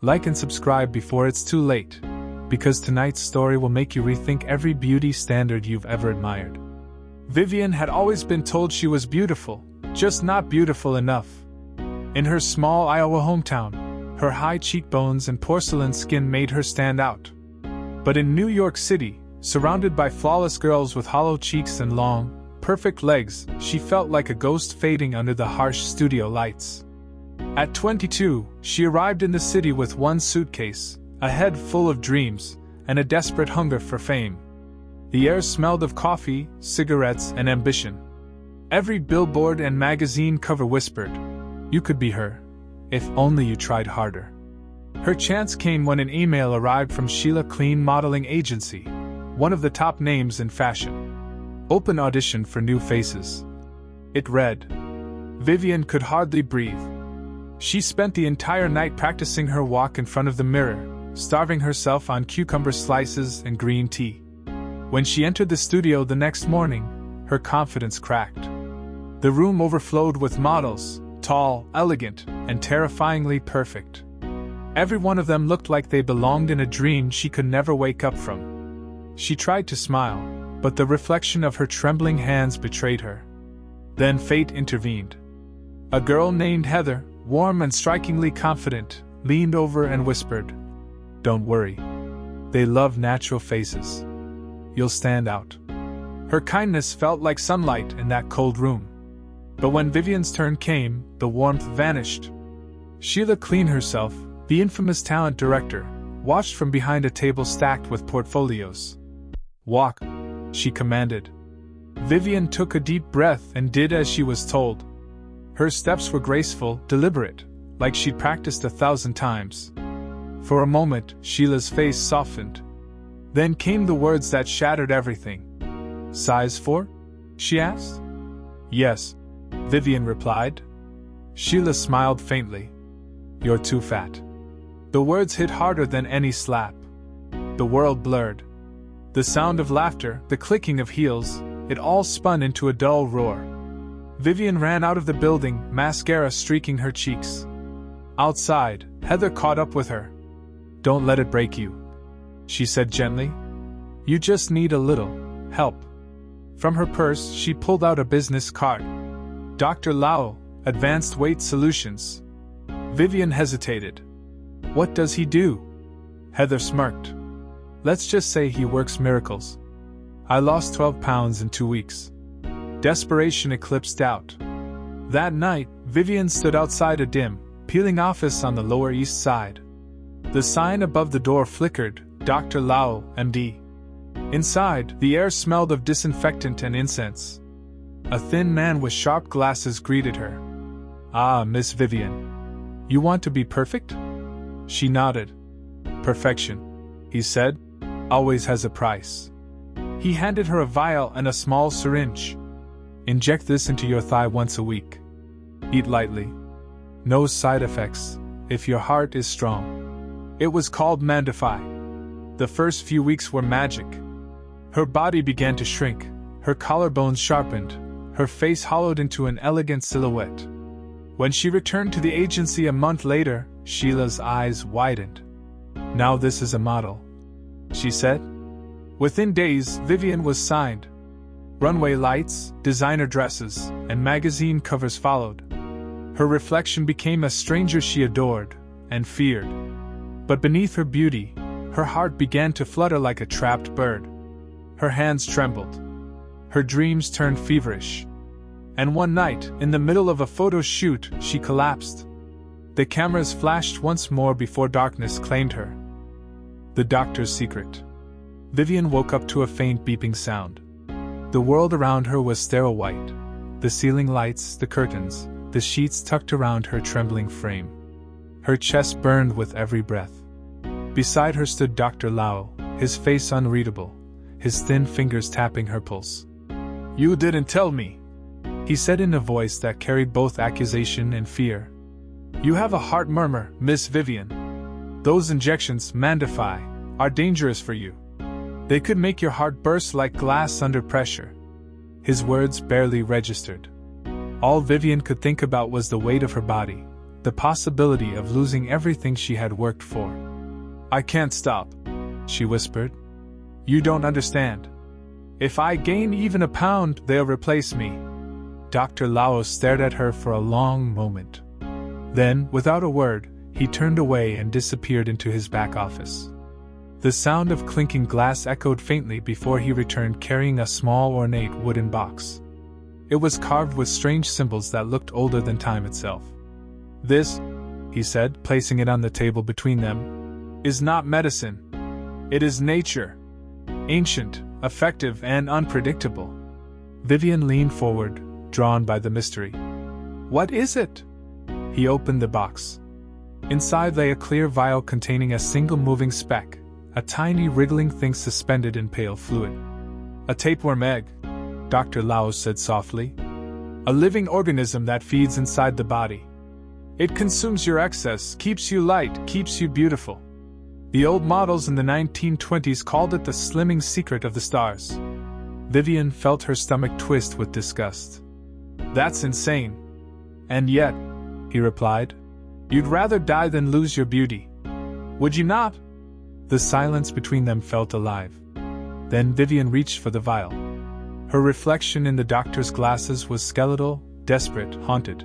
Like and subscribe before it's too late, because tonight's story will make you rethink every beauty standard you've ever admired. Vivian had always been told she was beautiful, just not beautiful enough. In her small Iowa hometown, her high cheekbones and porcelain skin made her stand out. But in New York City, surrounded by flawless girls with hollow cheeks and long, perfect legs, she felt like a ghost fading under the harsh studio lights. At 22, she arrived in the city with one suitcase, a head full of dreams, and a desperate hunger for fame. The air smelled of coffee, cigarettes, and ambition. Every billboard and magazine cover whispered, "You could be her, if only you tried harder." Her chance came when an email arrived from Sheila Clean Modeling Agency, one of the top names in fashion. Open audition for new faces. It read. Vivian could hardly breathe. She spent the entire night practicing her walk in front of the mirror, starving herself on cucumber slices and green tea. When she entered the studio the next morning, her confidence cracked. The room overflowed with models, tall, elegant, and terrifyingly perfect. Every one of them looked like they belonged in a dream she could never wake up from. She tried to smile, but the reflection of her trembling hands betrayed her. Then fate intervened. A girl named Heather, warm and strikingly confident, leaned over and whispered, "Don't worry. They love natural faces. You'll stand out." Her kindness felt like sunlight in that cold room. But when Vivian's turn came, the warmth vanished. Sheila Clean herself, the infamous talent director, watched from behind a table stacked with portfolios. "Walk," she commanded. Vivian took a deep breath and did as she was told. Her steps were graceful, deliberate, like she'd practiced 1,000 times. For a moment, Sheila's face softened. Then came the words that shattered everything. "Size 4?" she asked. "Yes," Vivian replied. Sheila smiled faintly. "You're too fat." The words hit harder than any slap. The world blurred. The sound of laughter, the clicking of heels, it all spun into a dull roar. Vivian ran out of the building, mascara streaking her cheeks. Outside, Heather caught up with her. "Don't let it break you," she said gently. "You just need a little help." From her purse, she pulled out a business card. Dr. Lau, Advanced Weight Solutions. Vivian hesitated. "What does he do?" Heather smirked. "Let's just say he works miracles. I lost 12 pounds in 2 weeks." Desperation eclipsed doubt. That night, Vivian stood outside a dim, peeling office on the Lower East Side. The sign above the door flickered, Dr. Lau, MD. Inside, the air smelled of disinfectant and incense. A thin man with sharp glasses greeted her. "Ah, Miss Vivian. You want to be perfect?" She nodded. "Perfection," he said, "always has a price." He handed her a vial and a small syringe. "Inject this into your thigh once a week. Eat lightly. No side effects, if your heart is strong." It was called Mandify. The first few weeks were magic. Her body began to shrink, her collarbones sharpened, her face hollowed into an elegant silhouette. When she returned to the agency a month later, Sheila's eyes widened. "Now this is a model," she said. Within days, Vivian was signed. Runway lights, designer dresses, and magazine covers followed. Her reflection became a stranger she adored and feared. But beneath her beauty, her heart began to flutter like a trapped bird. Her hands trembled. Her dreams turned feverish. And one night, in the middle of a photo shoot, she collapsed. The cameras flashed once more before darkness claimed her. The doctor's secret. Vivian woke up to a faint beeping sound. The world around her was sterile white. The ceiling lights, the curtains, the sheets tucked around her trembling frame. Her chest burned with every breath. Beside her stood Dr. Lau, his face unreadable, his thin fingers tapping her pulse. "You didn't tell me," he said in a voice that carried both accusation and fear. "You have a heart murmur, Miss Vivian. Those injections, Mandify, are dangerous for you. They could make your heart burst like glass under pressure." His words barely registered. All Vivian could think about was the weight of her body, the possibility of losing everything she had worked for. "I can't stop," she whispered. "You don't understand. If I gain even a pound, they'll replace me." Dr. Lao stared at her for a long moment. Then, without a word, he turned away and disappeared into his back office. The sound of clinking glass echoed faintly before he returned carrying a small ornate wooden box. It was carved with strange symbols that looked older than time itself. "This," he said, placing it on the table between them, "is not medicine. It is nature. Ancient, effective, and unpredictable." Vivian leaned forward, drawn by the mystery. "What is it?" He opened the box. Inside lay a clear vial containing a single moving speck, a tiny wriggling thing suspended in pale fluid. "A tapeworm egg," Dr. Lao said softly. "A living organism that feeds inside the body. It consumes your excess, keeps you light, keeps you beautiful. The old models in the 1920s called it the slimming secret of the stars." Vivian felt her stomach twist with disgust. "That's insane." "And yet," he replied, "you'd rather die than lose your beauty. Would you not?" The silence between them felt alive. Then Vivian reached for the vial. Her reflection in the doctor's glasses was skeletal, desperate, haunted.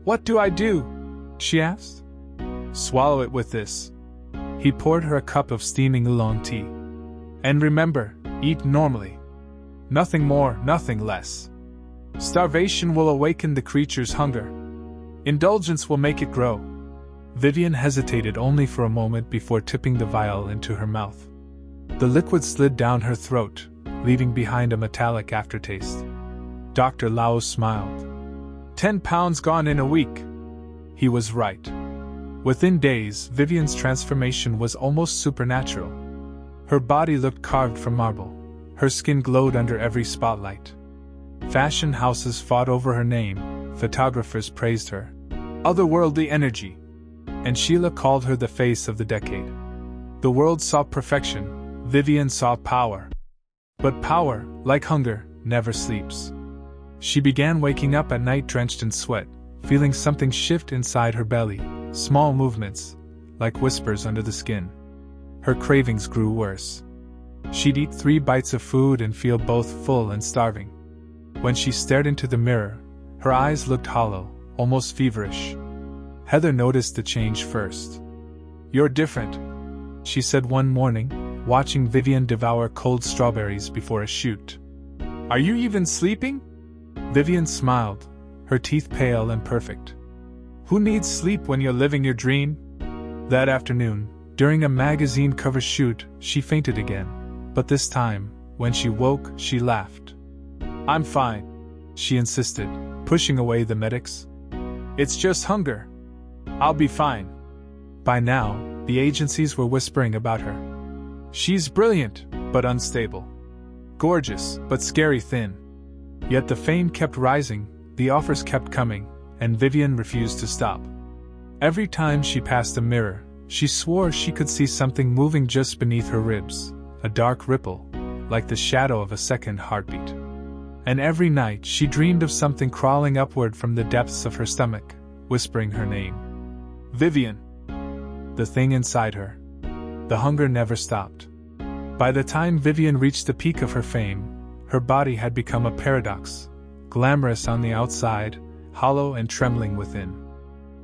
"What do I do?" she asked. "Swallow it with this." He poured her a cup of steaming oolong tea. "And remember, eat normally. Nothing more, nothing less. Starvation will awaken the creature's hunger. Indulgence will make it grow." Vivian hesitated only for a moment before tipping the vial into her mouth. The liquid slid down her throat, leaving behind a metallic aftertaste. Dr. Lao smiled. 10 pounds gone in a week. He was right. Within days, Vivian's transformation was almost supernatural. Her body looked carved from marble. Her skin glowed under every spotlight. Fashion houses fought over her name, photographers praised her. Otherworldly energy. And Sheila called her the face of the decade. The world saw perfection, Vivian saw power. But power, like hunger, never sleeps. She began waking up at night drenched in sweat, feeling something shift inside her belly, small movements, like whispers under the skin. Her cravings grew worse. She'd eat 3 bites of food and feel both full and starving. When she stared into the mirror, her eyes looked hollow, almost feverish. Heather noticed the change first. "You're different," she said one morning, watching Vivian devour cold strawberries before a shoot. "Are you even sleeping?" Vivian smiled, her teeth pale and perfect. "Who needs sleep when you're living your dream?" That afternoon, during a magazine cover shoot, she fainted again. But this time, when she woke, she laughed. "I'm fine," she insisted, pushing away the medics. "It's just hunger. I'll be fine." By now, the agencies were whispering about her. "She's brilliant, but unstable. Gorgeous, but scary thin." Yet the fame kept rising, the offers kept coming, and Vivian refused to stop. Every time she passed a mirror, she swore she could see something moving just beneath her ribs, a dark ripple, like the shadow of a second heartbeat. And every night she dreamed of something crawling upward from the depths of her stomach, whispering her name. Vivian. The thing inside her. The hunger never stopped. By the time Vivian reached the peak of her fame, her body had become a paradox, glamorous on the outside, hollow and trembling within.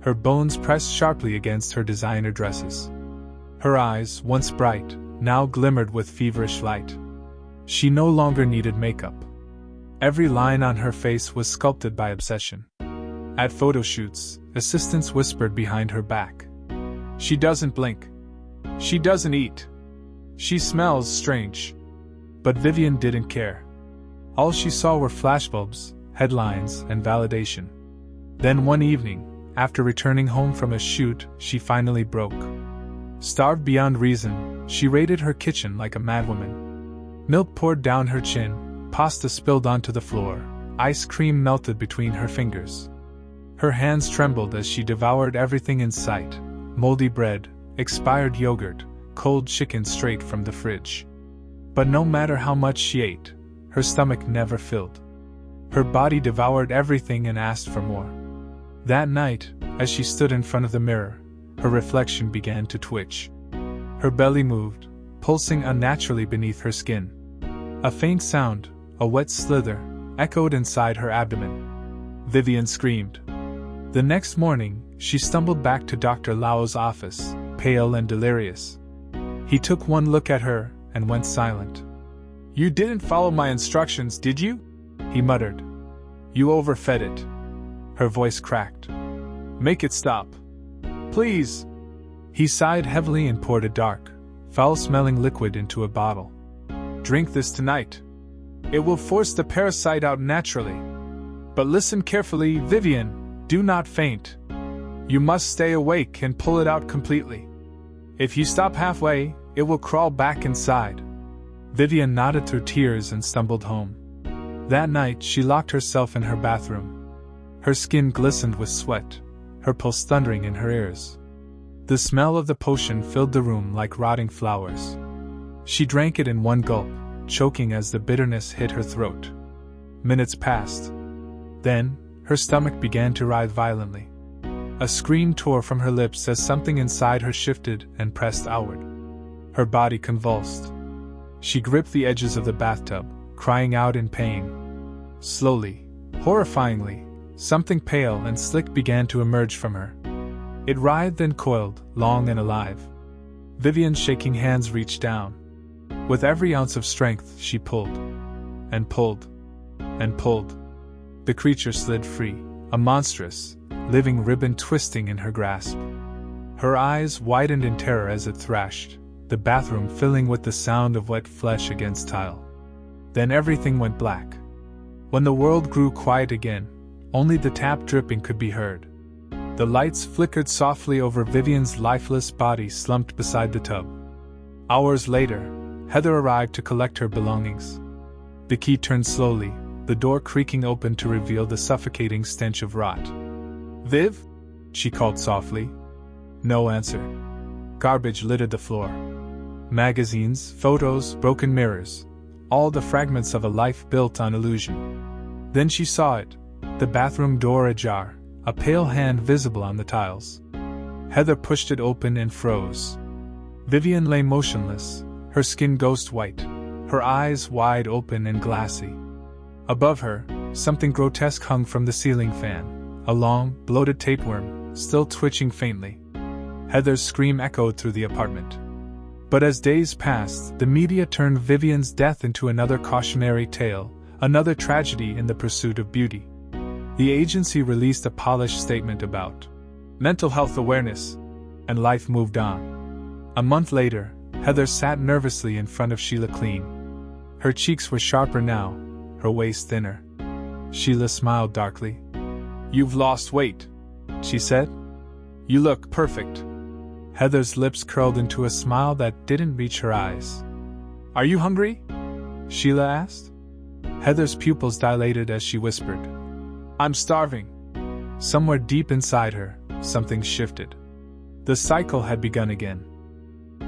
Her bones pressed sharply against her designer dresses. Her eyes, once bright, now glimmered with feverish light. She no longer needed makeup. Every line on her face was sculpted by obsession. At photoshoots, assistants whispered behind her back. "She doesn't blink. She doesn't eat. She smells strange." But Vivian didn't care. All she saw were flashbulbs, headlines, and validation. Then one evening, after returning home from a shoot, she finally broke. Starved beyond reason, she raided her kitchen like a madwoman. Milk poured down her chin, pasta spilled onto the floor, ice cream melted between her fingers. Her hands trembled as she devoured everything in sight: moldy bread, expired yogurt, cold chicken straight from the fridge. But no matter how much she ate, her stomach never filled. Her body devoured everything and asked for more. That night, as she stood in front of the mirror, her reflection began to twitch. Her belly moved, pulsing unnaturally beneath her skin. A faint sound, a wet slither, echoed inside her abdomen. Vivian screamed. The next morning, she stumbled back to Dr. Lao's office, pale and delirious. He took one look at her and went silent. "You didn't follow my instructions, did you?" he muttered. "You overfed it." Her voice cracked. "Make it stop. Please." He sighed heavily and poured a dark, foul-smelling liquid into a bottle. "Drink this tonight. It will force the parasite out naturally. But listen carefully, Vivian, do not faint. You must stay awake and pull it out completely. If you stop halfway, it will crawl back inside." Vivian nodded through tears and stumbled home. That night, she locked herself in her bathroom. Her skin glistened with sweat, her pulse thundering in her ears. The smell of the potion filled the room like rotting flowers. She drank it in one gulp, choking as the bitterness hit her throat. Minutes passed. Then, her stomach began to writhe violently. A scream tore from her lips as something inside her shifted and pressed outward. Her body convulsed. She gripped the edges of the bathtub, crying out in pain. Slowly, horrifyingly, something pale and slick began to emerge from her. It writhed and coiled, long and alive. Vivian's shaking hands reached down. With every ounce of strength, she pulled. And pulled. And pulled. The creature slid free, a monstrous, living ribbon twisting in her grasp. Her eyes widened in terror as it thrashed, the bathroom filling with the sound of wet flesh against tile. Then everything went black. When the world grew quiet again, only the tap dripping could be heard. The lights flickered softly over Vivian's lifeless body slumped beside the tub. Hours later, Heather arrived to collect her belongings. The key turned slowly, the door creaking open to reveal the suffocating stench of rot. "Viv?" she called softly. No answer. Garbage littered the floor. Magazines, photos, broken mirrors, all the fragments of a life built on illusion. Then she saw it, the bathroom door ajar, a pale hand visible on the tiles. Heather pushed it open and froze. Vivian lay motionless, her skin ghost white, her eyes wide open and glassy. Above her, something grotesque hung from the ceiling fan, a long, bloated tapeworm, still twitching faintly. Heather's scream echoed through the apartment. But as days passed, the media turned Vivian's death into another cautionary tale, another tragedy in the pursuit of beauty. The agency released a polished statement about mental health awareness, and life moved on. A month later, Heather sat nervously in front of Sheila Clean. Her cheeks were sharper now, her waist thinner. Sheila smiled darkly. "You've lost weight," she said. "You look perfect." Heather's lips curled into a smile that didn't reach her eyes. "Are you hungry?" Sheila asked. Heather's pupils dilated as she whispered, "I'm starving." Somewhere deep inside her, something shifted. The cycle had begun again.